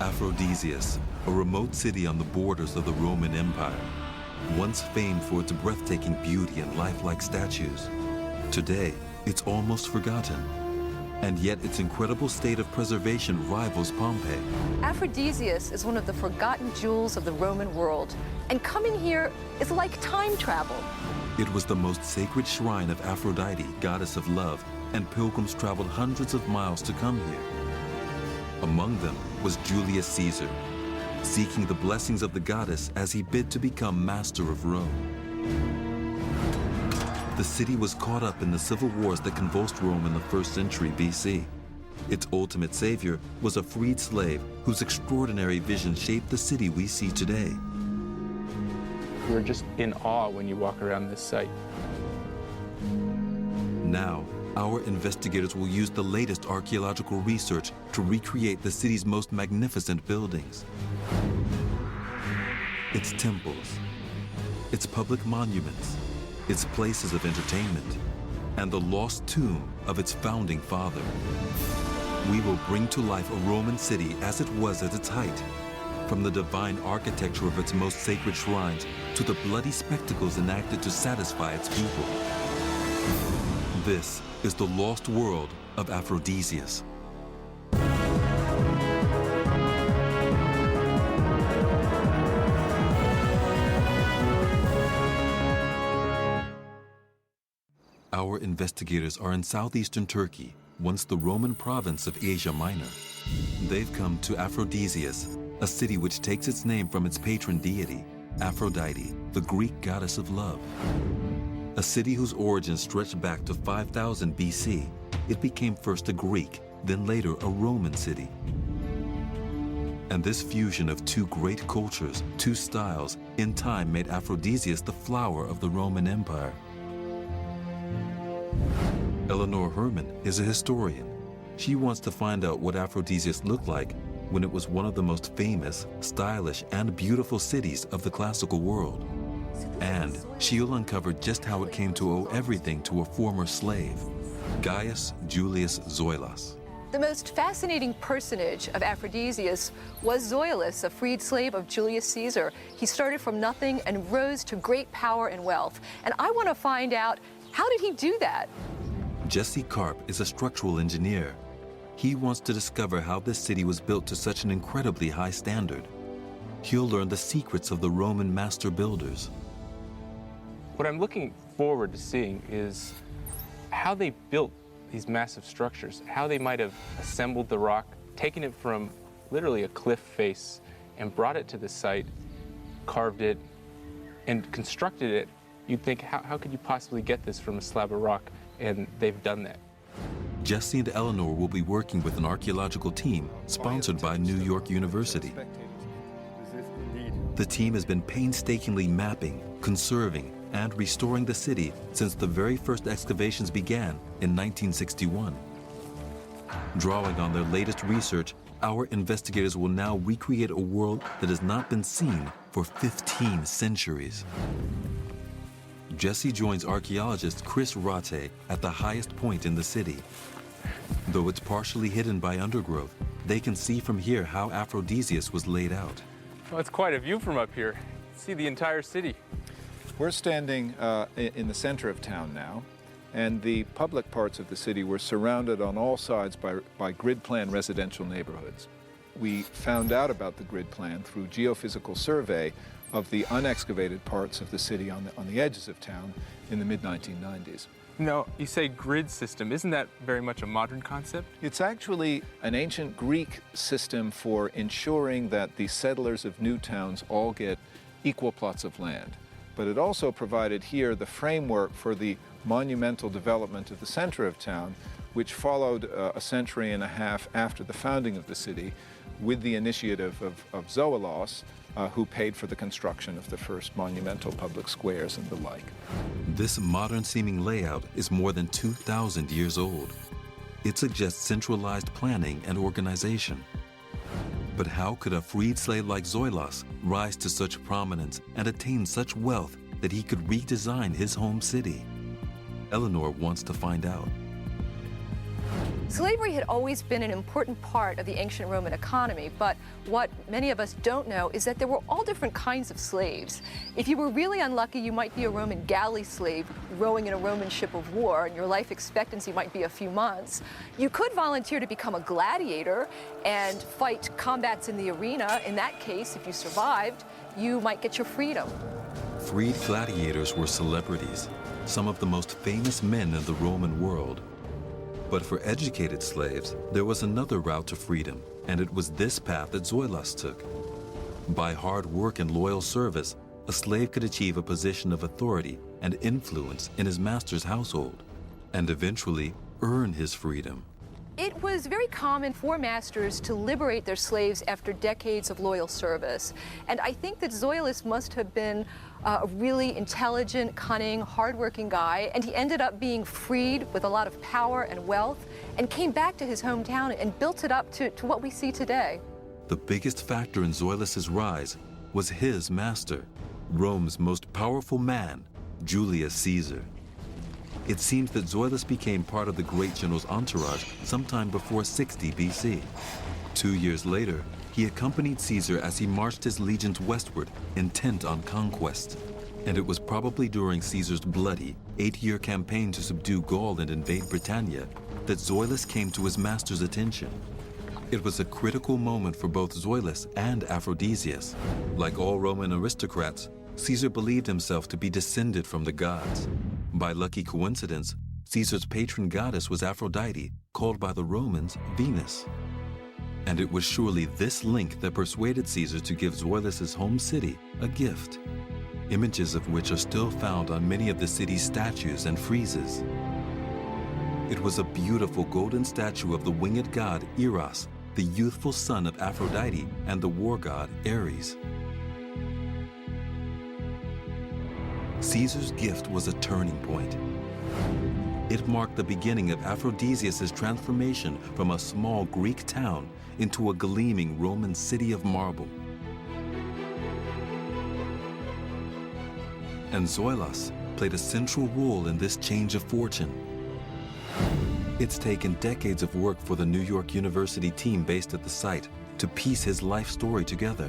Aphrodisias, a remote city on the borders of the Roman Empire, once famed for its breathtaking beauty and lifelike statues. Today, it's almost forgotten, and yet its incredible state of preservation rivals Pompeii. Aphrodisias is one of the forgotten jewels of the Roman world, and coming here is like time travel. It was the most sacred shrine of Aphrodite, goddess of love, and pilgrims traveled hundreds of miles to come here. Among them was Julius Caesar, seeking the blessings of the goddess as he bid to become master of Rome. The city was caught up in the civil wars that convulsed Rome in the 1st century BC. Its ultimate savior was a freed slave whose extraordinary vision shaped the city we see today. You're just in awe when you walk around this site. Now, our investigators will use the latest archaeological research to recreate the city's most magnificent buildings. Its temples, its public monuments, its places of entertainment, and the lost tomb of its founding father. We will bring to life a Roman city as it was at its height, from the divine architecture of its most sacred shrines to the bloody spectacles enacted to satisfy its people. This is the lost world of Aphrodisias. Our investigators are in southeastern Turkey, once the Roman province of Asia Minor. They've come to Aphrodisias, a city which takes its name from its patron deity, Aphrodite, the Greek goddess of love. A city whose origins stretch back to 5000 BC, it became first a Greek, then later a Roman city. And this fusion of two great cultures, two styles, in time made Aphrodisias the flower of the Roman Empire. Eleanor Herman is a historian. She wants to find out what Aphrodisias looked like when it was one of the most famous, stylish, and beautiful cities of the classical world. And she'll uncover just how it came to owe everything to a former slave, Gaius Julius Zoilos. The most fascinating personage of Aphrodisias was Zoilus, a freed slave of Julius Caesar. He started from nothing and rose to great power and wealth. And I want to find out, how did he do that? Jesse Karp is a structural engineer. He wants to discover how this city was built to such an incredibly high standard. He'll learn the secrets of the Roman master builders. What I'm looking forward to seeing is how they built these massive structures, how they might have assembled the rock, taken it from literally a cliff face and brought it to the site, carved it, and constructed it. You'd think, how could you possibly get this from a slab of rock? And they've done that. Jesse and Eleanor will be working with an archaeological team sponsored by New York University. The team has been painstakingly mapping, conserving, and restoring the city since the very first excavations began in 1961. Drawing on their latest research, our investigators will now recreate a world that has not been seen for 15 centuries. Jesse joins archaeologist Chris Rate at the highest point in the city. Though it's partially hidden by undergrowth, they can see from here how Aphrodisias was laid out. Well, it's quite a view from up here. See the entire city. We're standing in the center of town now, and the public parts of the city were surrounded on all sides by grid plan residential neighborhoods. We found out about the grid plan through geophysical survey of the unexcavated parts of the city on the edges of town in the mid-1990s. Now, you say grid system. Isn't that very much a modern concept? It's actually an ancient Greek system for ensuring that the settlers of new towns all get equal plots of land. But it also provided here the framework for the monumental development of the center of town, which followed a century and a half after the founding of the city, with the initiative of Zoilos, who paid for the construction of the first monumental public squares and the like. This modern-seeming layout is more than 2,000 years old. It suggests centralized planning and organization. But how could a freed slave like Zoilos rise to such prominence and attain such wealth that he could redesign his home city? Eleanor wants to find out. Slavery had always been an important part of the ancient Roman economy, but what many of us don't know is that there were all different kinds of slaves. If you were really unlucky, you might be a Roman galley slave rowing in a Roman ship of war, and your life expectancy might be a few months. You could volunteer to become a gladiator and fight combats in the arena. In that case, if you survived, you might get your freedom. Freed gladiators were celebrities, some of the most famous men in the Roman world. But for educated slaves, there was another route to freedom, and it was this path that Zoilos took. By hard work and loyal service, a slave could achieve a position of authority and influence in his master's household, and eventually earn his freedom. It was very common for masters to liberate their slaves after decades of loyal service. And I think that Zoilos must have been a really intelligent, cunning, hardworking guy, and he ended up being freed with a lot of power and wealth and came back to his hometown and built it up to what we see today. The biggest factor in Zoilos's rise was his master, Rome's most powerful man, Julius Caesar. It seems that Zoilos became part of the great general's entourage sometime before 60 BC. 2 years later, he accompanied Caesar as he marched his legions westward, intent on conquest. And it was probably during Caesar's bloody 8-year campaign to subdue Gaul and invade Britannia that Zoilos came to his master's attention. It was a critical moment for both Zoilos and Aphrodisias. Like all Roman aristocrats, Caesar believed himself to be descended from the gods. By lucky coincidence, Caesar's patron goddess was Aphrodite, called by the Romans Venus. And it was surely this link that persuaded Caesar to give Zoilos's home city a gift, images of which are still found on many of the city's statues and friezes. It was a beautiful golden statue of the winged god Eros, the youthful son of Aphrodite and the war god Ares. Caesar's gift was a turning point. It marked the beginning of Aphrodisias' transformation from a small Greek town into a gleaming Roman city of marble. And Zoilos played a central role in this change of fortune. It's taken decades of work for the New York University team based at the site to piece his life story together.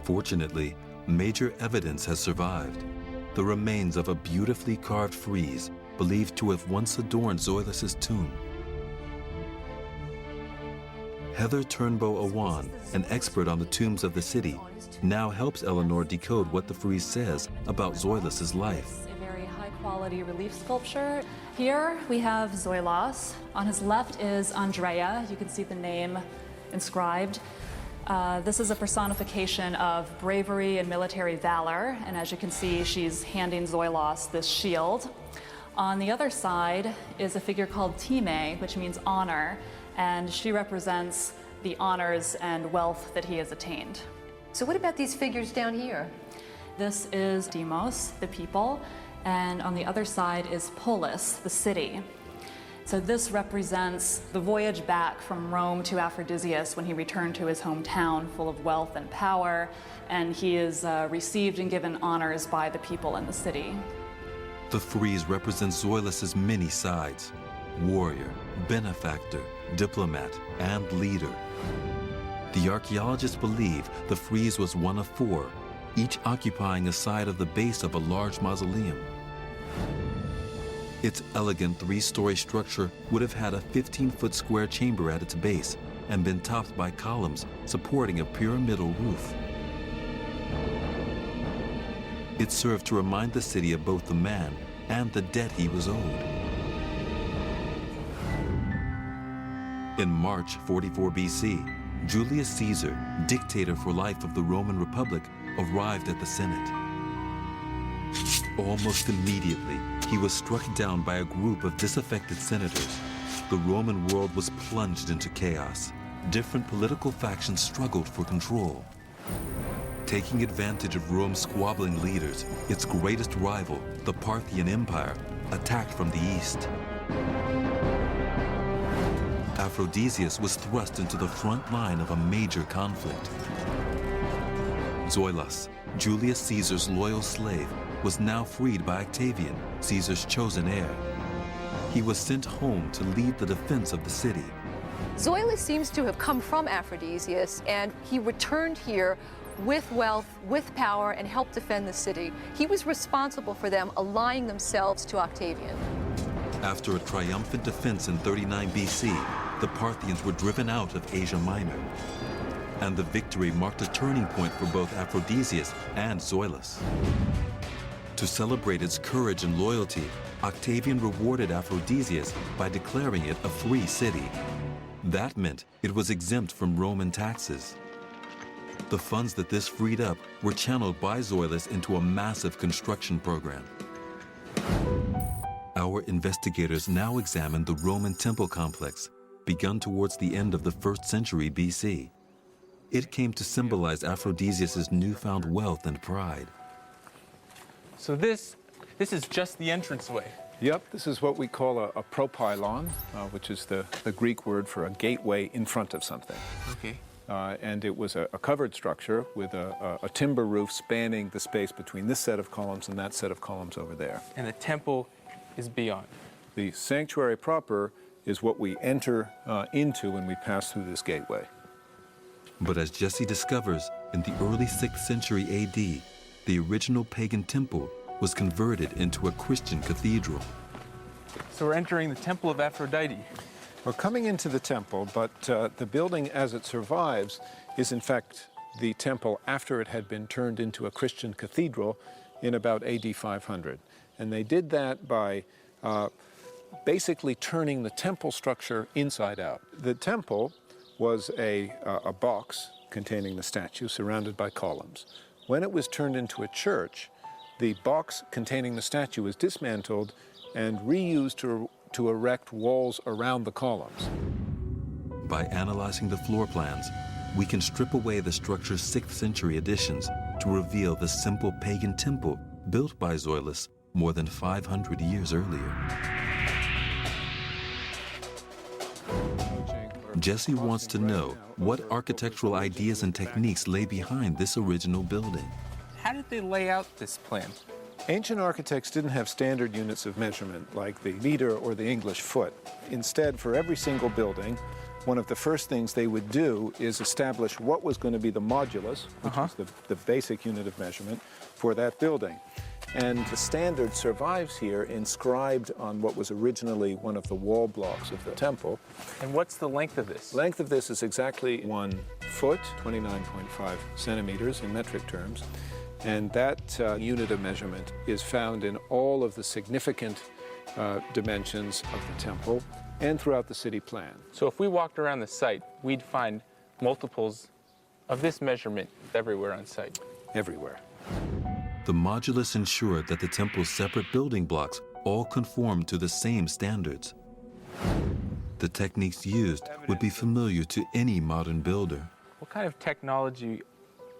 Fortunately, major evidence has survived. The remains of a beautifully carved frieze believed to have once adorned Zoilos's tomb. Heather Turnbow-Awan, an expert on the tombs of the city, now helps Eleanor decode what the frieze says about Zoilos's life. A very high-quality relief sculpture. Here we have Zoilos. On his left is Andrea. You can see the name inscribed. This is a personification of bravery and military valor, and as you can see, she's handing Zoilos this shield. On the other side is a figure called Time, which means honor, and she represents the honors and wealth that he has attained. So what about these figures down here? This is Demos, the people, and on the other side is Polis, the city. So this represents the voyage back from Rome to Aphrodisias when he returned to his hometown full of wealth and power, and he is received and given honors by the people in the city. The frieze represents Zoilos's many sides: warrior, benefactor, diplomat, and leader. The archaeologists believe the frieze was one of 4, each occupying a side of the base of a large mausoleum. Its elegant 3-story structure would have had a 15-foot square chamber at its base and been topped by columns supporting a pyramidal roof. It served to remind the city of both the man and the debt he was owed. In March 44 BC, Julius Caesar, dictator for life of the Roman Republic, arrived at the Senate. Almost immediately, he was struck down by a group of disaffected senators. The Roman world was plunged into chaos. Different political factions struggled for control. Taking advantage of Rome's squabbling leaders, its greatest rival, the Parthian Empire, attacked from the east. Aphrodisias was thrust into the front line of a major conflict. Zoilos, Julius Caesar's loyal slave, was now freed by Octavian, Caesar's chosen heir. He was sent home to lead the defense of the city. Zoilus seems to have come from Aphrodisias, and he returned here with wealth, with power, and helped defend the city. He was responsible for them allying themselves to Octavian. After a triumphant defense in 39 BC, the Parthians were driven out of Asia Minor. And the victory marked a turning point for both Aphrodisias and Zoilus. To celebrate its courage and loyalty, Octavian rewarded Aphrodisias by declaring it a free city. That meant it was exempt from Roman taxes. The funds that this freed up were channeled by Zoilus into a massive construction program. Our investigators now examine the Roman temple complex, begun towards the end of the 1st century BC. It came to symbolize Aphrodisias' newfound wealth and pride. So this is just the entranceway. Yep, this is what we call a propylon, which is the Greek word for a gateway in front of something. Okay. And it was a covered structure with a timber roof spanning the space between this set of columns and that set of columns over there. And the temple is beyond. The sanctuary proper is what we enter into when we pass through this gateway. But as Jesse discovers, in the early 6th century AD, the original pagan temple was converted into a Christian cathedral. So we're entering the temple of Aphrodite. We're coming into the temple, but the building as it survives is in fact the temple after it had been turned into a Christian cathedral in about AD 500. And they did that by basically turning the temple structure inside out. The temple was a box containing the statue surrounded by columns. When it was turned into a church, the box containing the statue was dismantled and reused to erect walls around the columns. By analyzing the floor plans, we can strip away the structure's 6th century additions to reveal the simple pagan temple built by Zoilus more than 500 years earlier. Jesse wants to know what architectural ideas and techniques lay behind this original building. How did they lay out this plan? Ancient architects didn't have standard units of measurement like the meter or the English foot. Instead, for every single building, one of the first things they would do is establish what was going to be the modulus, which is the basic unit of measurement, for that building. And the standard survives here inscribed on what was originally one of the wall blocks of the temple. And what's the length of this? Length of this is exactly 1 foot, 29.5 centimeters in metric terms. And that unit of measurement is found in all of the significant dimensions of the temple and throughout the city plan. So if we walked around the site, we'd find multiples of this measurement everywhere on site. Everywhere. The modulus ensured that the temple's separate building blocks all conformed to the same standards. The techniques used would be familiar to any modern builder. What kind of technology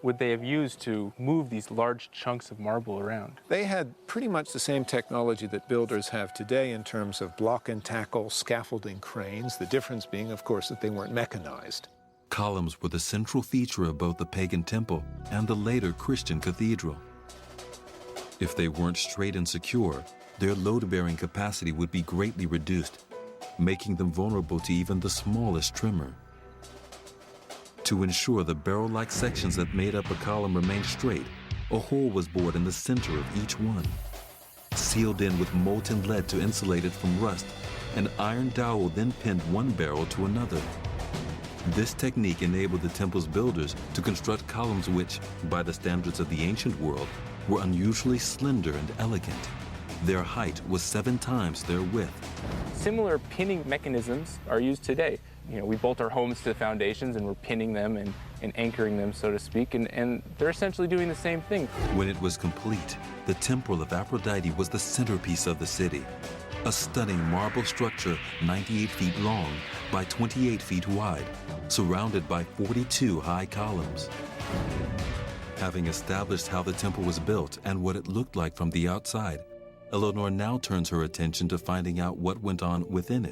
would they have used to move these large chunks of marble around? They had pretty much the same technology that builders have today in terms of block and tackle, scaffolding cranes, the difference being, of course, that they weren't mechanized. Columns were the central feature of both the pagan temple and the later Christian cathedral. If they weren't straight and secure, their load-bearing capacity would be greatly reduced, making them vulnerable to even the smallest tremor. To ensure the barrel-like sections that made up a column remained straight, a hole was bored in the center of each one. Sealed in with molten lead to insulate it from rust, an iron dowel then pinned one barrel to another. This technique enabled the temple's builders to construct columns which, by the standards of the ancient world, were unusually slender and elegant. Their height was 7 times their width. Similar pinning mechanisms are used today. You know, we bolt our homes to the foundations and we're pinning them and anchoring them, so to speak, and they're essentially doing the same thing. When it was complete, the temple of Aphrodite was the centerpiece of the city. A stunning marble structure 98 feet long by 28 feet wide, surrounded by 42 high columns. Having established how the temple was built and what it looked like from the outside, Eleanor now turns her attention to finding out what went on within it.